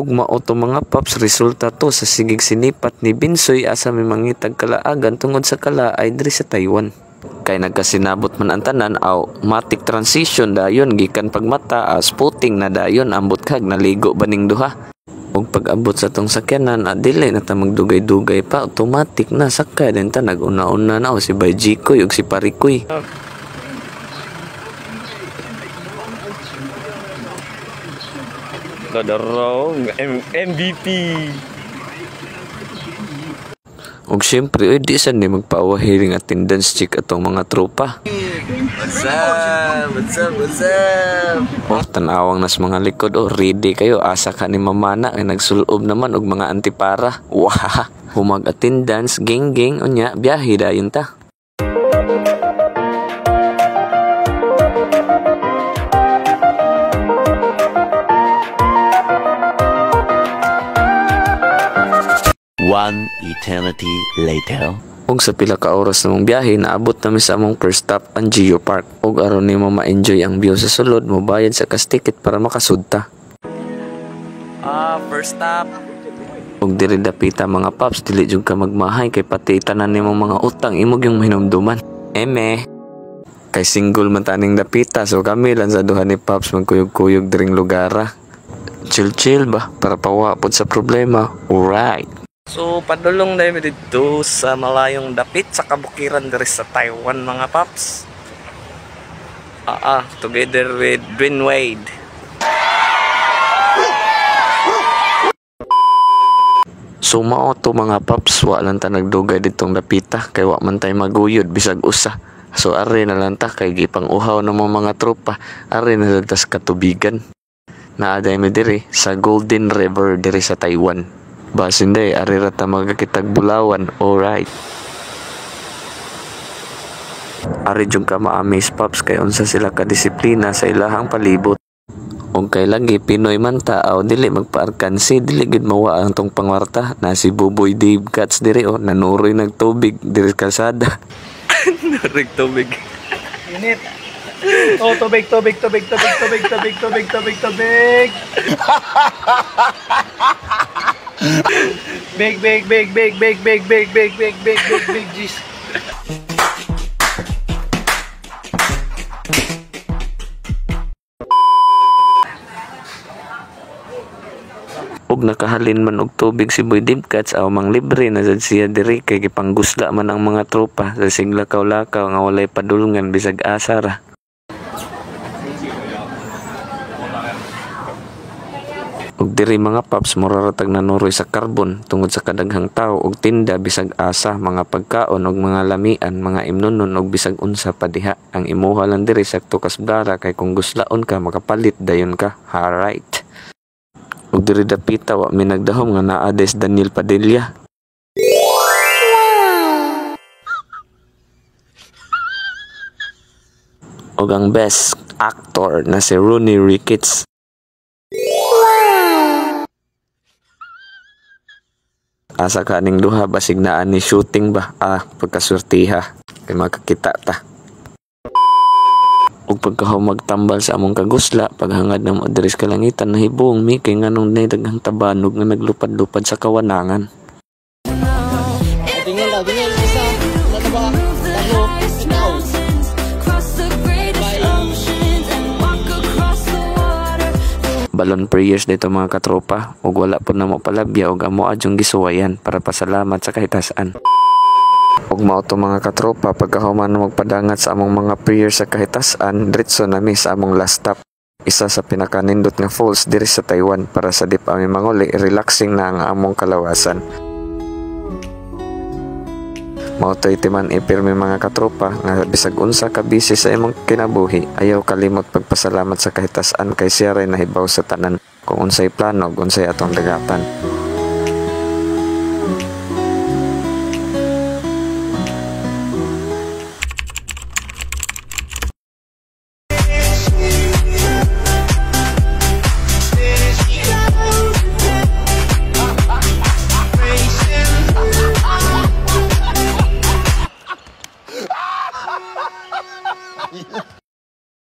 Ug mao to mga paps, resulta to sa sigig sinipat ni Binsoy asa may mangitag kalaagan tungod sa kalaay diri sa Taiwan. Kay nagkasinabot man ang tanan aw matic transition dayon gikan pagmata as puting na dayon ambot kag naligo baning duha. Ug pag-abot sa tong sakyanan dili na ta magdugay-dugay pa, automatic na sakay din ta nag-una-una na si Bayjikoy ug si Parikoy. Dadarong MVP. Ug syempre di sa ni magpaawahiring attendance check atong mga tropa. What's up? What's up? What's up? Tanawang nas mga likod ready kayo asa ka ni mamana ay nagsulob naman og mga antipara. Wah, humag attendance geng unya biyahe dayon ta. One eternity later. Ug sa pila ka oras namong biyahe naabot namin sa among first stop ang Geo Park. Ug aron nimo ma-enjoy ang view sa sulod mobayad sa kas ticket para makasudta. First stop. Ug diri dapita mga paps dili jud ka magmahay kay pati tanan nimong mga utang imong yung hinumduman. Kay single man taning dapita so kami lang sa duha ni paps magkuyog-kuyog diring lugara. Chill ba para pawapod sa problema. Alright. So, padulong na yun dito sa malayong dapit sa kabukiran diri sa Taiwan mga paps. Together with Dwayne Wade. So mao to mga paps, wa lang ta nagdugay ditong dapita kay wa man tay maguyod bisag usa. So are na lang ta kay gipang uhaw na mga tropa, are na lang tas katubigan. Naaday mi diri sa Golden River diri sa Taiwan. Basinday, arira ta magkakitag bulawan. Alright. Ari jung ka ma-amaze paps kay unsa sila ka disiplina sa ilahang palibot. Ug kay lagi Pinoy man ta aw dili magpaarkansi, dili gid mawa ang tong pangwarta na si Buboy Dave Cats diri nanuroy nagtubig diri kalsada. Narig tubig. Init. Tubig. Big jeez. Ug nakahalin man og tubig si Boy Dibcats aw mang libre na sad siya diri kay gipanggusla man ang mga tropa sa siglakaw-lakaw nga walay padulngan bisag asara. Ug diri mga paps muraratag nanuroy sa karbon tungod sa kadaghang tawo ug tinda bisag asa, mga pagkaon ug mga lamian, mga imnonon ug bisag unsa pa diha. Ang imuha lang diri sakto kasbara kay kung guslaon ka makapalit dayon ka. Alright. Ug diri dapita wa mi nagdahom nga naa des Daniel Padilla. Ug ang best actor na si Rooney Ricketts. Asa kaning duha basig naan ni shooting ba pagkasurtiha kay makakita ta. Ug pagkahaw magtambal sa among kagusla paghangad na mo diri sa kalangitan nahibong mi kay nganong nay daghang tabanog nga naglupad-lupad sa kawanangan. Tingin isa nataba tayo ikaw. Balon prayers dito mga katropa ug wala po na mo palabya ug amo adyong gisuwayan para pasalamat sa kahitasan. Ug mao to mga katropa pagkahuman magpadangat sa among mga prayers sa kahitasan diretso nami sa among last stop, isa sa pinakanindot nga falls diri sa Taiwan para sa di pa mi manguli relaxing na ang among kalawasan. Mao to itiman ipirmi mga katropa nga bisag unsa ka busy sa imong kinabuhi ayaw kalimot pagpasalamat sa kahitasan kay siya ray nahibaw sa tanan kung unsay plano ug unsay atong dagatan.